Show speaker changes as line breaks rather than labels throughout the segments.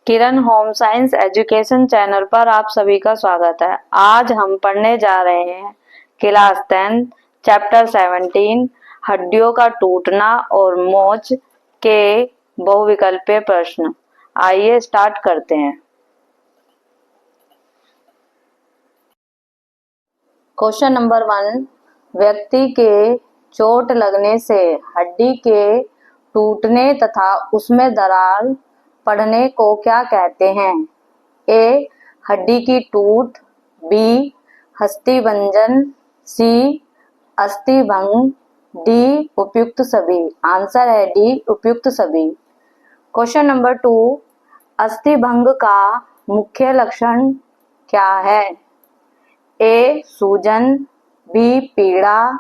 किरण home science education channel पर आप सभी का स्वागत है। आज हम पढ़ने जा रहे हैं क्लास 10 चैप्टर 17 हड्डियों का टूटना और मोच के बहुविकल्पीय प्रश्न। आइए स्टार्ट करते हैं। क्वेश्चन नंबर 1, व्यक्ति के चोट लगने से हड्डी के टूटने तथा उसमें दरार पड़ने को क्या कहते हैं? ए. हड्डी की टूट, बी. अस्थिभंजन, सी. अस्थिभंग, डी. उपयुक्त सभी। आंसर है डी. उपयुक्त सभी। क्वेश्चन नंबर 2, अस्थिभंग का मुख्य लक्षण क्या है? ए. सूजन, बी. पीड़ा,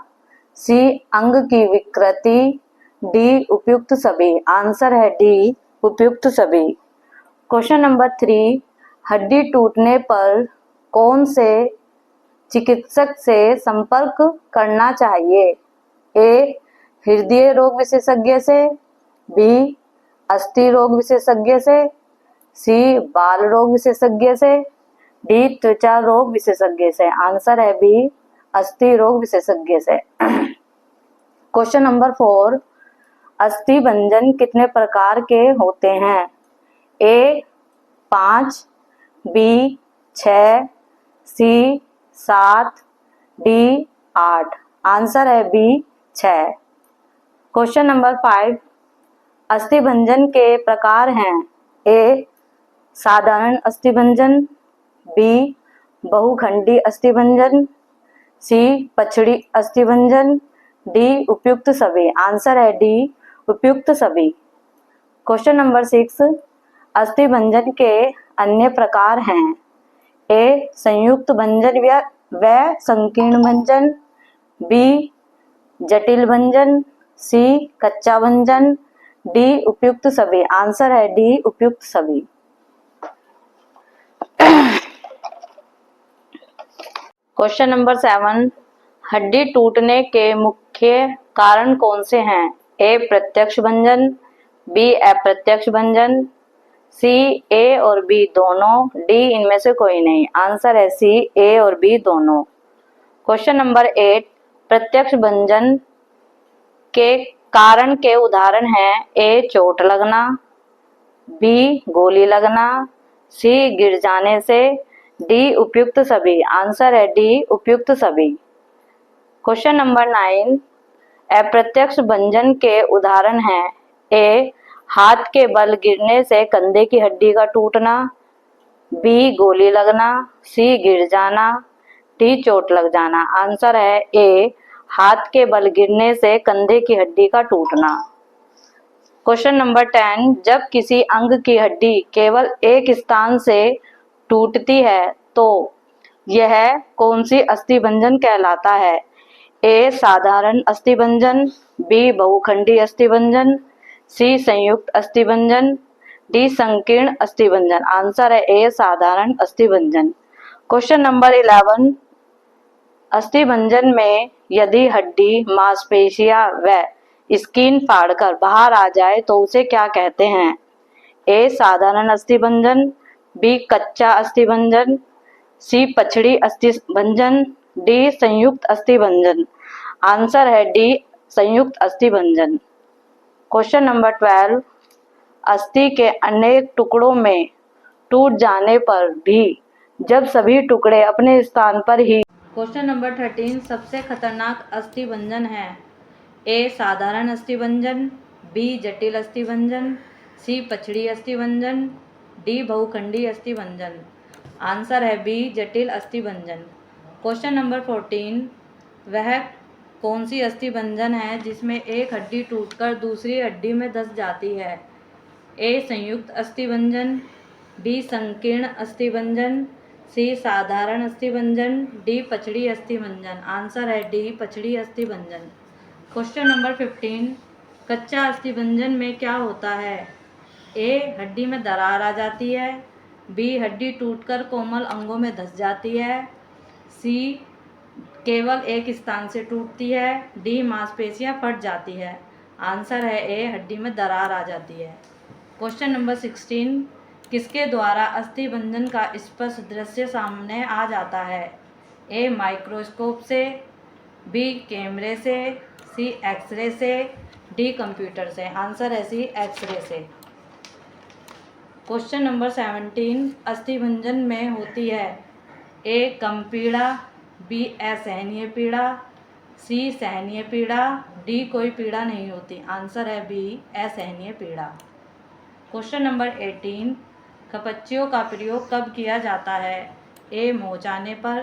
सी. अंग की विकृति, डी. उपयुक्त सभी। आंसर है डी. उपयुक्त सभी। क्वेश्चन नंबर 3, हड्डी टूटने पर कौन से चिकित्सक से संपर्क करना चाहिए? ए. हृदय रोग विशेषज्ञ से, बी. अस्थि रोग विशेषज्ञ से, सी. बाल रोग विशेषज्ञ से, डी. त्वचा रोग विशेषज्ञ से। आंसर है बी. अस्थि रोग विशेषज्ञ से। क्वेश्चन नंबर 4, अस्थिभंजन कितने प्रकार के होते हैं? ए. 5, बी. 6, सी. 7, डी. 8। आंसर है बी. 6। क्वेश्चन नंबर 5, अस्थिभंजन के प्रकार हैं। ए. साधारण अस्थिभंजन, बी. बहुखंडी अस्थिभंजन, सी. पछड़ी अस्थिभंजन, डी. उपयुक्त सभी। आंसर है डी. उपयुक्त सभी। क्वेश्चन नंबर 6, अस्थिभंजन के अन्य प्रकार हैं। ए. संयुक्त भंजन व संकीर्ण भंजन, बी. जटिल भंजन, सी. कच्चा भंजन, डी. उपयुक्त सभी। आंसर है डी. उपयुक्त सभी। क्वेश्चन नंबर 7, हड्डी टूटने के मुख्य कारण कौन से हैं? ए. प्रत्यक्ष भंजन, बी. अप्रत्यक्ष भंजन, सी. ए और बी दोनों, डी. इनमें से कोई नहीं। आंसर है सी. ए और बी दोनों। क्वेश्चन नंबर 8, प्रत्यक्ष भंजन के कारण के उदाहरण हैं। ए. चोट लगना, बी. गोली लगना, सी. गिर जाने से, डी. उपयुक्त सभी। आंसर है डी. उपयुक्त सभी। क्वेश्चन नंबर 9, अप्रत्यक्ष भंजन के उदाहरण हैं। ए. हाथ के बल गिरने से कंधे की हड्डी का टूटना, बी. गोली लगना, सी. गिर जाना, डी. चोट लग जाना। आंसर है ए. हाथ के बल गिरने से कंधे की हड्डी का टूटना। क्वेश्चन नंबर 10, जब किसी अंग की हड्डी केवल एक स्थान से टूटती है तो यह कौन सी अस्थिभंजन कहलाता है? ए. साधारण अस्थिभंजन, बी. बहुखंडी अस्थिभंजन, सी. संयुक्त अस्थिभंजन, डी. संकीर्ण अस्थिभंजन। आंसर है ए. साधारण अस्थिभंजन। क्वेश्चन नंबर 11, अस्थिभंजन में यदि हड्डी, मांसपेशियां व स्किन फाड़कर बाहर आ जाए तो उसे क्या कहते हैं? ए. साधारण अस्थिभंजन, बी. कच्चा अस्थिभंजन, सी. पछड़ी अस्थिभंजन, डी. संयुक्त अस्थिभंजन। आंसर है डी. संयुक्त अस्थिभंजन। क्वेश्चन नंबर 12, अस्थि के अनेक टुकड़ों में टूट जाने पर भी जब सभी टुकड़े अपने स्थान पर ही। क्वेश्चन नंबर 13, सबसे खतरनाक अस्थिभंजन है। ए. साधारण अस्थिभंजन, बी. जटिल अस्थिभंजन, सी. पछड़ी अस्थिभंजन, डी. बहुखंडी अस्थिभंजन। आंसर है बी. जटिल अस्थिभंजन। क्वेश्चन नंबर 14, वह कौन सी अस्थिभंजन है जिसमें एक हड्डी टूटकर दूसरी हड्डी में धंस जाती है? ए. संयुक्त अस्थिभंजन, बी. संकीर्ण अस्थिभंजन, सी. साधारण अस्थिभंजन, डी. पछड़ी अस्थिभंजन। आंसर है डी. पछड़ी अस्थिभंजन। क्वेश्चन नंबर 15, कच्चा अस्थिभंजन में क्या होता है? ए. हड्डी में दरार आ जाती है, बी. हड्डी टूटकर कोमल अंगों में धंस जाती है, सी. केवल एक स्थान से टूटती है, डी. मांसपेशियां फट जाती है। आंसर है ए. हड्डी में दरार आ जाती है। क्वेश्चन नंबर 16, किसके द्वारा अस्थि भंजन का स्पष्ट दृश्य सामने आ जाता है? ए माइक्रोस्कोप से, बी कैमरे से, सी एक्सरे से, डी कंप्यूटर से। आंसर है सी एक्सरे से। क्वेश्चन नंबर 17 अस्थि भंजन में होती है ए कम पीड़ा, बी असहनीय पीड़ा, सी सहनीय पीड़ा, डी कोई पीड़ा नहीं होती। आंसर है बी असहनीय पीड़ा। क्वेश्चन नंबर 18 खपच्चियों का प्रयोग कब किया जाता है? ए मोचाने पर,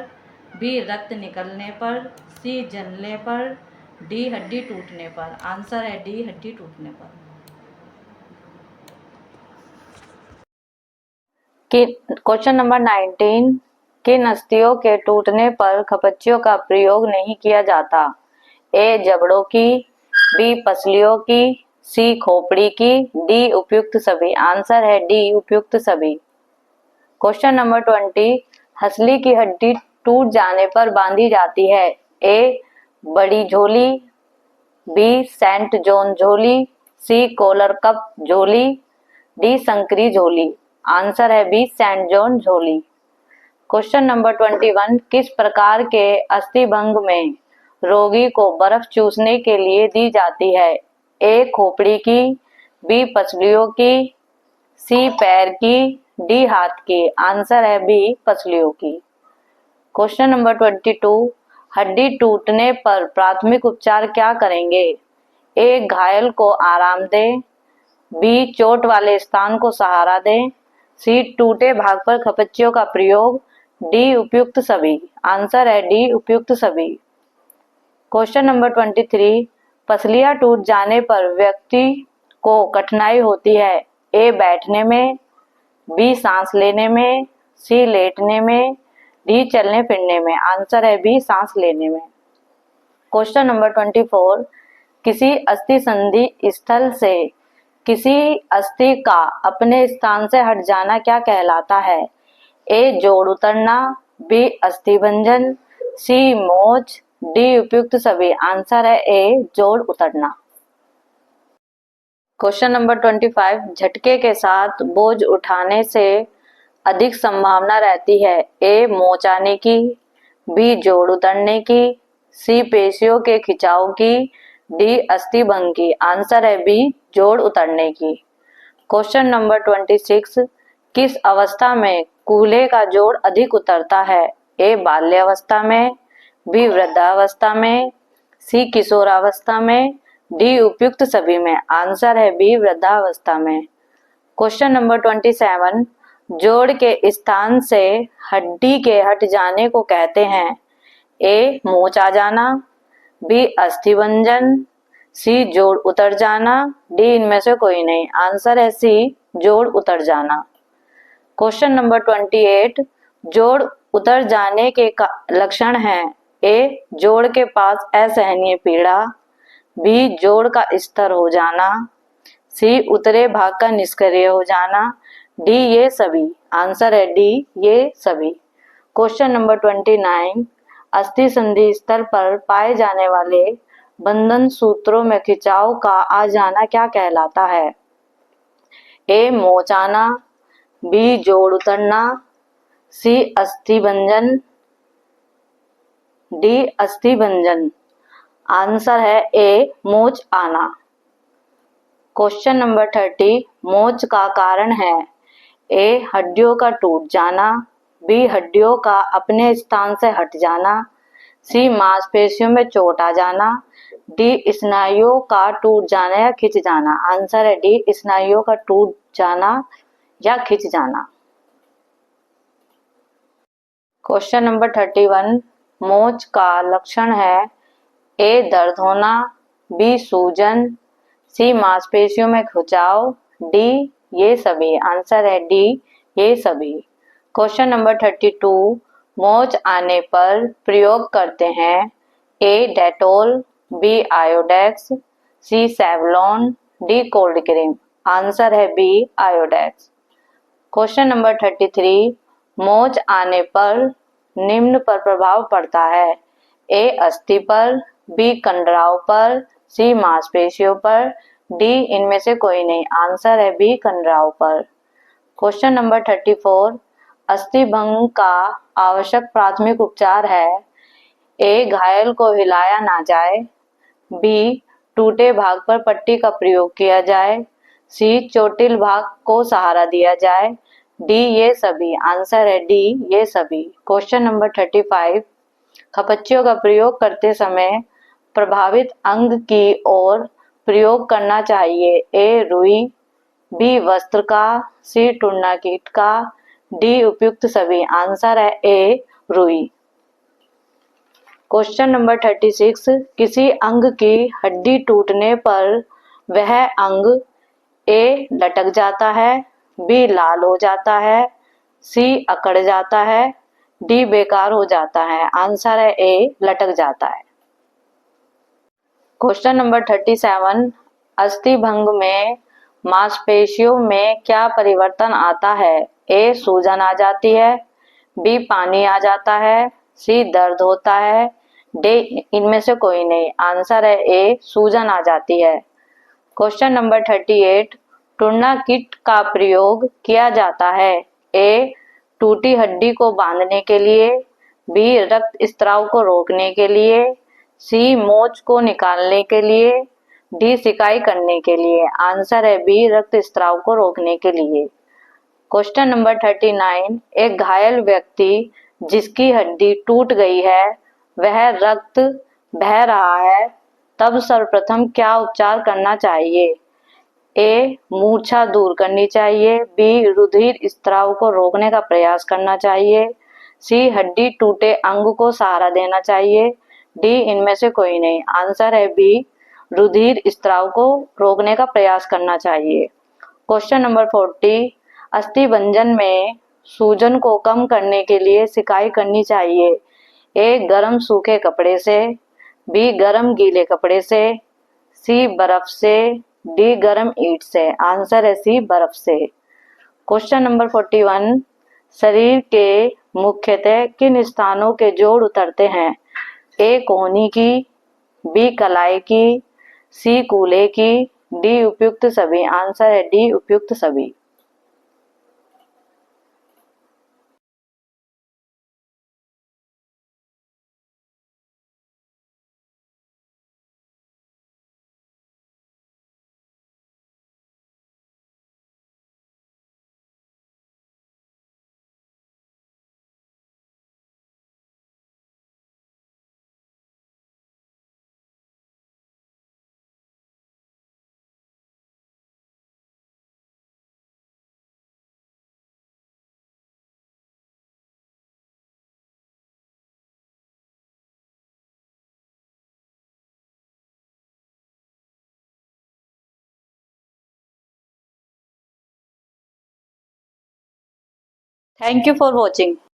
बी रक्त निकलने पर, सी जलने पर, डी हड्डी टूटने पर। आंसर है डी हड्डी टूटने पर। क्वेश्चन नंबर 19 किन अस्थियों के टूटने पर खपच्चियों का प्रयोग नहीं किया जाता? ए जबड़ों की, बी पसलियों की, सी खोपड़ी की, डी उपयुक्त सभी। आंसर है डी उपयुक्त सभी। क्वेश्चन नंबर 20 हंसली की हड्डी टूट जाने पर बांधी जाती है? ए बड़ी झोली, बी सेंट जॉन झोली, सी कॉलर कप झोली, डी संकरी झोली। आंसर है बी सेंट जॉन झोली। क्वेश्चन नंबर 21 किस प्रकार के अस्थिभंग में रोगी को बर्फ चूसने के लिए दी जाती है? ए खोपड़ी की, बी पसलियों की, सी पैर की, डी हाथ की। आंसर है बी पसलियों की। क्वेश्चन नंबर 22 हड्डी टूटने पर प्राथमिक उपचार क्या करेंगे? ए घायल को आराम दें, बी चोट वाले स्थान को सहारा दें, सी टूटे भाग पर खपच्चियों का प्रयोग, डी उपयुक्त सभी। आंसर है डी उपयुक्त सभी। क्वेश्चन नंबर 23 पसलियां टूट जाने पर व्यक्ति को कठिनाई होती है? ए बैठने में, बी सांस लेने में, सी लेटने में, डी चलने फिरने में। आंसर है बी सांस लेने में। क्वेश्चन नंबर 24 किसी अस्थि संधि स्थल से किसी अस्थि का अपने स्थान से हट जाना क्या कहलाता है? ए जोड़ उतरना, बी अस्थि भंजन, सी मोच, डी उपयुक्त सभी। आंसर है ए जोड़ उतरना। क्वेश्चन नंबर 25 झटके के साथ बोझ उठाने से अधिक संभावना रहती है? ए मोच आने की, बी जोड़ उतरने की, सी पेशियों के खिंचाव की, डी अस्थि भंग की। आंसर है बी जोड़ उतरने की। क्वेश्चन नंबर 26 किस अवस्था में कूल्हे का जोड़ अधिक उतरता है? ए बाल्यावस्था में, बी वृद्धावस्था में, सी किशोरावस्था में, डी उपयुक्त सभी में। आंसर है बी वृद्धावस्था में। क्वेश्चन नंबर 27 जोड़ के स्थान से हड्डी के हट जाने को कहते हैं? ए मोच आ जाना, बी अस्थि भंजन, सी जोड़ उतर जाना, डी इनमें से कोई नहीं। आंसर है सी जोड़ उतर जाना। क्वेश्चन नंबर 28 जोड़ उतर जाने के लक्षण हैं? ए जोड़ के पास असहनीय पीड़ा, बी जोड़ का स्तर हो जाना, सी उतरे भाग का निष्क्रिय हो जाना, डी ये सभी। आंसर है डी ये सभी। क्वेश्चन नंबर 29 अस्थि संधि स्थल पर पाए जाने वाले बंधन सूत्रों में खिंचाव का आ जाना क्या कहलाता है? ए मोच आना, बी जोड़ उतरना, सी अस्थि भंजन, डी अस्थि भंजन। आंसर है ए मोच आना। क्वेश्चन नंबर 30 मोच का कारण है? ए हड्डियों का टूट जाना, बी हड्डियों का अपने स्थान से हट जाना, सी मांसपेशियों में चोट आ जाना, डी स्नायुओं का टूट जाना या खिंच जाना। आंसर है डी स्नायुओं का टूट जाना या खिंच जाना। क्वेश्चन नंबर 31 मोच का लक्षण है? ए दर्द होना, बी सूजन, सी मांसपेशियों में खिंचाव, डी ये सभी। आंसर है डी ये सभी। क्वेश्चन नंबर 32 मोच आने पर प्रयोग करते हैं? A Dettol, B Iodex, C Savlon, D cold cream. Answer है बी आयोडेक्स। क्वेश्चन नंबर 33 मोच आने पर निम्न पर प्रभाव पड़ता है? ए अस्थि पर, बी कंडराव पर, सी मांसपेशियों पर, डी इनमें से कोई नहीं। आंसर है बी कंडराव पर। क्वेश्चन नंबर 34, अस्थि भंग का आवश्यक प्राथमिक उपचार है। ए, घायल को हिलाया ना जाए। बी, टूटे भाग पर पट्टी का प्रयोग किया जाए। सी, चोटिल भाग को सहारा दिया जाए। डी, ये सभी। आंसर है डी, ये सभी। क्वेश्चन नंबर 35, खपच्चियों का प्रयोग करते समय प्रभावित अंग की ओर प्रयोग करना चाहिए। ए, रुई। बी, वस्त्र का। सी, टूर्नाकीट का। डी, उपयुक्त सभी। आंसर है ए, रुई। क्वेश्चन नंबर 36, किसी अंग की हड्डी टूटने पर वह अंग ए, लटक जाता है। बी, लाल हो जाता है। सी, अकड़ जाता है। डी, बेकार हो जाता है। आंसर है ए, लटक जाता है। क्वेश्चन नंबर 37, अस्थि भंग में मांसपेशियों में क्या परिवर्तन आता है। ए, सूजन आ जाती है। बी, पानी आ जाता है। सी, दर्द होता है। डी, इनमें से कोई नहीं। आंसर है ए, सूजन आ जाती है। क्वेश्चन नंबर 38, टूर्नाकिट का प्रयोग किया जाता है। ए, टूटी हड्डी को बांधने के लिए। बी, रक्त स्त्राव को रोकने के लिए। सी, मोच को निकालने के लिए। डी, सिकाई करने के लिए। आंसर है बी, रक्त स्त्राव को रोकने के लिए। क्वेश्चन नंबर 39, एक घायल व्यक्ति जिसकी हड्डी टूट गई है, वह रक्त बह रहा है, तब सर्वप्रथम क्या उपचार करना चाहिए। ए, मूर्छा दूर करनी चाहिए। बी, रुधिर स्त्राव को रोकने का प्रयास करना चाहिए। सी, हड्डी टूटे अंग को सहारा देना चाहिए। डी, इनमें से कोई नहीं। आंसर है बी, रुधिर स्त्राव को रोकने का प्रयास करना चाहिए। क्वेश्चन नंबर 40, अस्थि भंजन में सूजन को कम करने के लिए सिकाई करनी चाहिए। ए, गरम सूखे कपड़े से। बी, गरम गीले कपड़े से। सी, बर्फ से। डी, गरम ईंट से। आंसर है सी, बर्फ से। क्वेश्चन नंबर 41, शरीर के मुख्यतः किन स्थानों के जोड़ उतरते हैं। ए, कोहनी की। बी, कलाई की। सी, कूल्हे की। डी, उपयुक्त सभी। आंसर है डी, उपयुक्त सभी। Thank you for watching.